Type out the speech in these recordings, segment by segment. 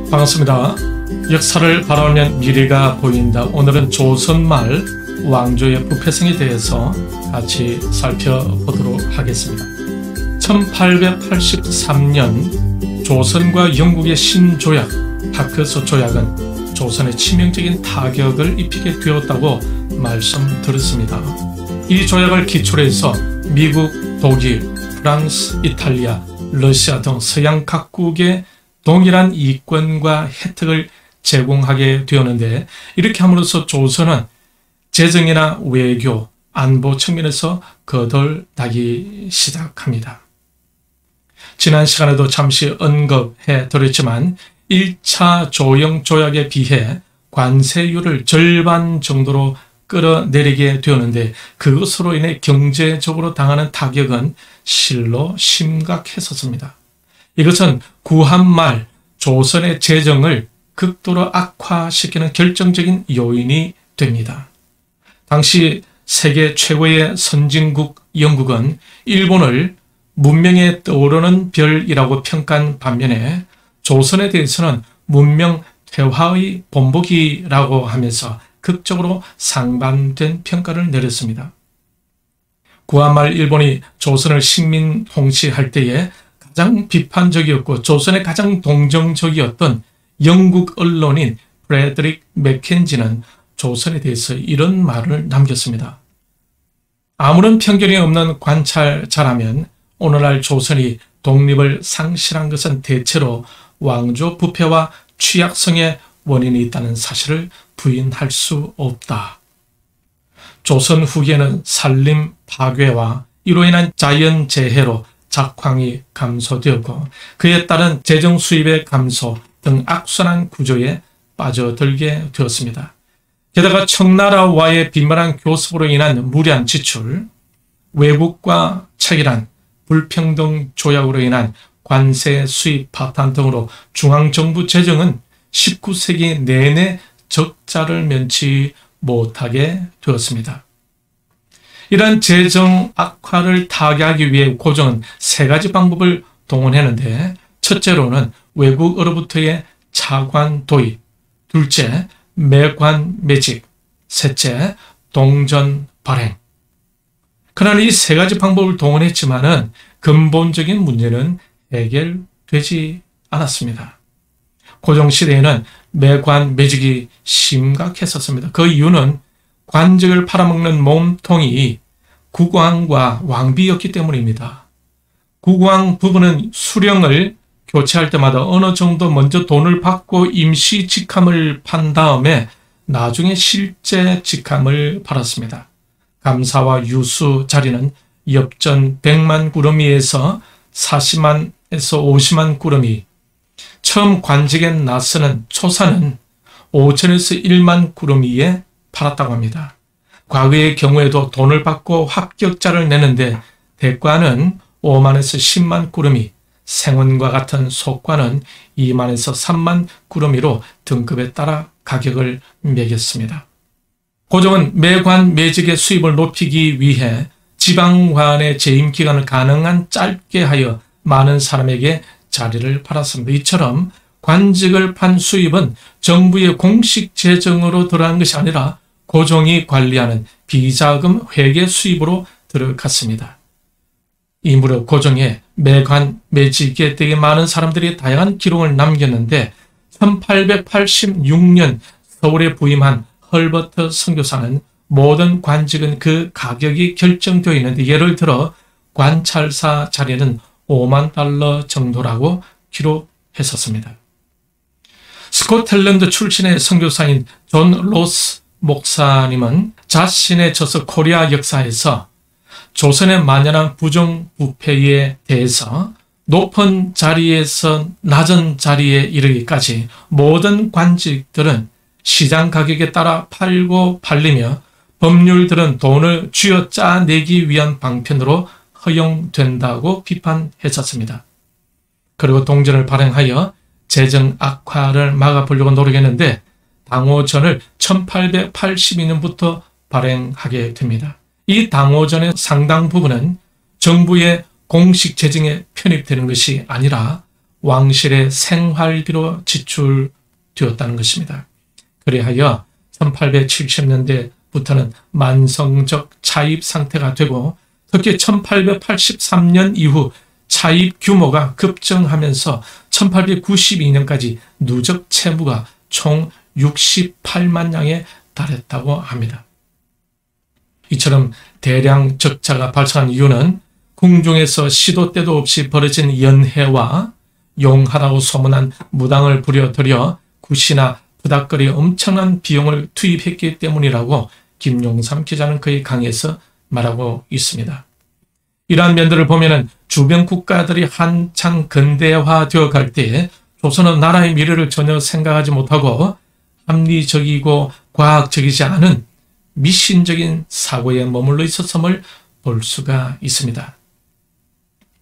반갑습니다. 역사를 바라보면 미래가 보인다. 오늘은 조선말 왕조의 부패성에 대해서 같이 살펴보도록 하겠습니다. 1883년 조선과 영국의 신조약 다크서 조약은 조선에 치명적인 타격을 입히게 되었다고 말씀드렸습니다. 이 조약을 기초로 해서 미국, 독일, 프랑스, 이탈리아, 러시아 등 서양 각국의 동일한 이권과 혜택을 제공하게 되었는데, 이렇게 함으로써 조선은 재정이나 외교, 안보 측면에서 거덜나기 시작합니다. 지난 시간에도 잠시 언급해 드렸지만 1차 조영 조약에 비해 관세율을 절반 정도로 끌어내리게 되었는데, 그것으로 인해 경제적으로 당하는 타격은 실로 심각했었습니다. 이것은 구한 말 조선의 재정을 극도로 악화시키는 결정적인 요인이 됩니다. 당시 세계 최고의 선진국 영국은 일본을 문명에 떠오르는 별이라고 평가한 반면에 조선에 대해서는 문명 퇴화의 본보기라고 하면서 극적으로 상반된 평가를 내렸습니다. 구한말 일본이 조선을 식민 통치할 때에 가장 비판적이었고 조선에 가장 동정적이었던 영국 언론인 프레드릭 맥켄지는 조선에 대해서 이런 말을 남겼습니다. 아무런 편견이 없는 관찰자라면 오늘날 조선이 독립을 상실한 것은 대체로 왕조 부패와 취약성의 원인이 있다는 사실을 부인할 수 없다. 조선 후기에는 산림 파괴와 이로 인한 자연재해로 작황이 감소되었고 그에 따른 재정 수입의 감소 등 악순환 구조에 빠져들게 되었습니다. 게다가 청나라와의 빈번한 교섭으로 인한 무리한 지출, 외국과 체결한 불평등 조약으로 인한 관세 수입 파탄 등으로 중앙정부 재정은 19세기 내내 적자를 면치 못하게 되었습니다. 이러한 재정 악화를 타개하기 위해 고종은 세 가지 방법을 동원했는데, 첫째로는 외국으로부터의 차관 도입, 둘째 매관 매직, 셋째 동전 발행. 그러나 이 세 가지 방법을 동원했지만은 근본적인 문제는 해결되지 않았습니다. 고종 시대에는 매관 매직이 심각했었습니다. 그 이유는 관직을 팔아먹는 몸통이 국왕과 왕비였기 때문입니다. 국왕 부부는 수령을 교체할 때마다 어느 정도 먼저 돈을 받고 임시 직함을 판 다음에 나중에 실제 직함을 팔았습니다. 감사와 유수 자리는 엽전 100만 구름이에서 40만에서 50만 구름이, 처음 관직에 나서는 초사는 5천에서 1만 구름이에 팔았다고 합니다. 과거의 경우에도 돈을 받고 합격자를 내는데 대과는 5만에서 10만 구름이, 생원과 같은 속과는 2만에서 3만 구름이로 등급에 따라 가격을 매겼습니다. 고종은 매관 매직의 수입을 높이기 위해 지방관의 재임 기간을 가능한 짧게 하여 많은 사람에게 자리를 팔았습니다. 이처럼 관직을 판 수입은 정부의 공식 재정으로 들어간 것이 아니라 고종이 관리하는 비자금 회계 수입으로 들어갔습니다. 이 무렵 고종의 매관 매직에 되게 많은 사람들이 다양한 기록을 남겼는데, 1886년 서울에 부임한 헐버트 선교사는 모든 관직은 그 가격이 결정되어 있는데, 예를 들어 관찰사 자리는 5만 달러 정도라고 기록했었습니다. 스코틀랜드 출신의 선교사인 존 로스 목사님은 자신의 저서 코리아 역사에서 조선의 만연한 부정부패에 대해서 높은 자리에서 낮은 자리에 이르기까지 모든 관직들은 시장 가격에 따라 팔고 팔리며 법률들은 돈을 쥐어짜내기 위한 방편으로 허용된다고 비판했었습니다. 그리고 동전을 발행하여 재정 악화를 막아보려고 노력했는데 당호전을 1882년부터 발행하게 됩니다. 이 당호전의 상당 부분은 정부의 공식 재정에 편입되는 것이 아니라 왕실의 생활비로 지출되었다는 것입니다. 그리하여 1870년대부터는 만성적 차입 상태가 되고 특히 1883년 이후 차입 규모가 급증하면서 1892년까지 누적 채무가 총 68만 양에 달했다고 합니다. 이처럼 대량 적자가 발생한 이유는 궁중에서 시도 때도 없이 벌어진 연회와 용하다고 소문난 무당을 부려들여 굿이나 부닥거리 엄청난 비용을 투입했기 때문이라고 김용삼 기자는 그의 강의에서 말하고 있습니다. 이러한 면들을 보면은 주변 국가들이 한창 근대화되어 갈 때에 조선은 나라의 미래를 전혀 생각하지 못하고 합리적이고 과학적이지 않은 미신적인 사고에 머물러 있었음을 볼 수가 있습니다.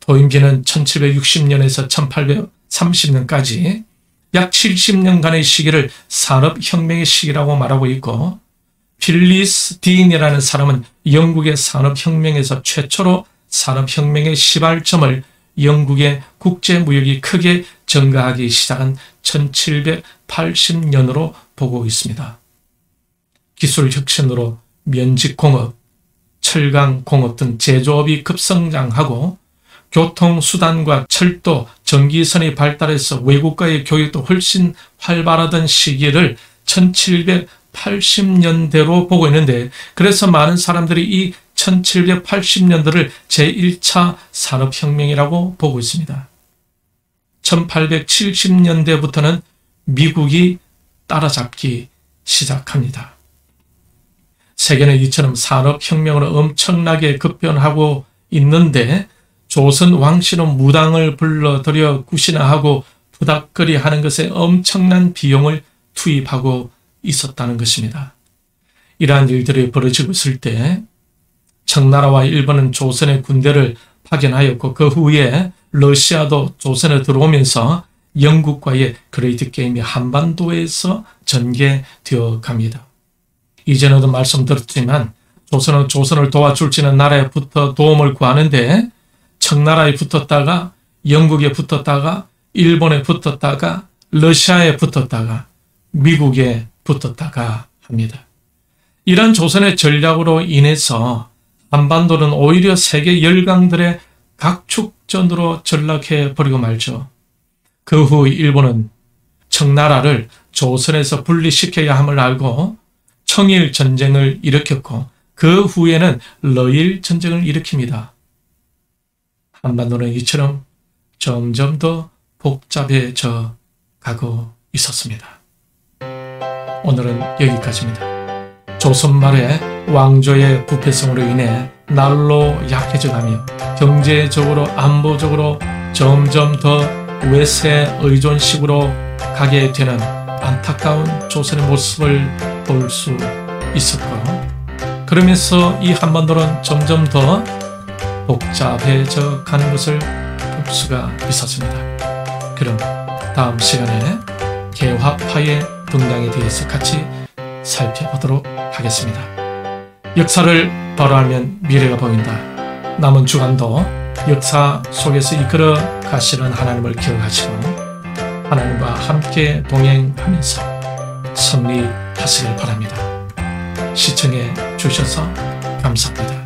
도임기는 1760년에서 1830년까지 약 70년간의 시기를 산업혁명의 시기라고 말하고 있고 필리스 딘이라는 사람은 영국의 산업혁명에서 최초로 산업혁명의 시발점을 영국의 국제무역이 크게 증가하기 시작한 1780년으로 보고 있습니다. 기술혁신으로 면직공업, 철강공업 등 제조업이 급성장하고 교통수단과 철도, 전기선이 발달해서 외국과의 교육도 훨씬 활발하던 시기를 1780년대로 보고 있는데 그래서 많은 사람들이 이 1780년대를 제1차 산업혁명이라고 보고 있습니다. 1870년대부터는 미국이 따라잡기 시작합니다. 세계는 이처럼 산업혁명으로 엄청나게 급변하고 있는데 조선 왕실은 무당을 불러들여 구신하고 부닥거리 하는 것에 엄청난 비용을 투입하고 있었다는 것입니다. 이러한 일들이 벌어지고 있을 때 청나라와 일본은 조선의 군대를 파견하였고 그 후에 러시아도 조선에 들어오면서 영국과의 그레이트 게임이 한반도에서 전개되어 갑니다. 이전에도 말씀드렸지만 조선은 조선을 도와줄지는 나라에부터 도움을 구하는데 청나라에 붙었다가 영국에 붙었다가 일본에 붙었다가 러시아에 붙었다가 미국에 붙었다가 합니다. 이런 조선의 전략으로 인해서 한반도는 오히려 세계 열강들의 각축전으로 전락해 버리고 말죠. 그 후 일본은 청나라를 조선에서 분리시켜야 함을 알고 청일 전쟁을 일으켰고 그 후에는 러일 전쟁을 일으킵니다. 한반도는 이처럼 점점 더 복잡해져 가고 있었습니다. 오늘은 여기까지입니다. 조선 말에 왕조의 부패성으로 인해 날로 약해져가며 경제적으로 안보적으로 점점 더 외세 의존식으로 가게 되는 안타까운 조선의 모습을 볼 수 있었고 그러면서 이 한반도는 점점 더 복잡해져 가는 것을 볼 수가 있었습니다. 그럼 다음 시간에 개화파의 등장에 대해서 같이 살펴보도록 하겠습니다. 역사를 바로 알면 미래가 보인다. 남은 주간도 역사 속에서 이끌어 가시는 하나님을 기억하시고 하나님과 함께 동행하면서 승리하시길 바랍니다. 시청해 주셔서 감사합니다.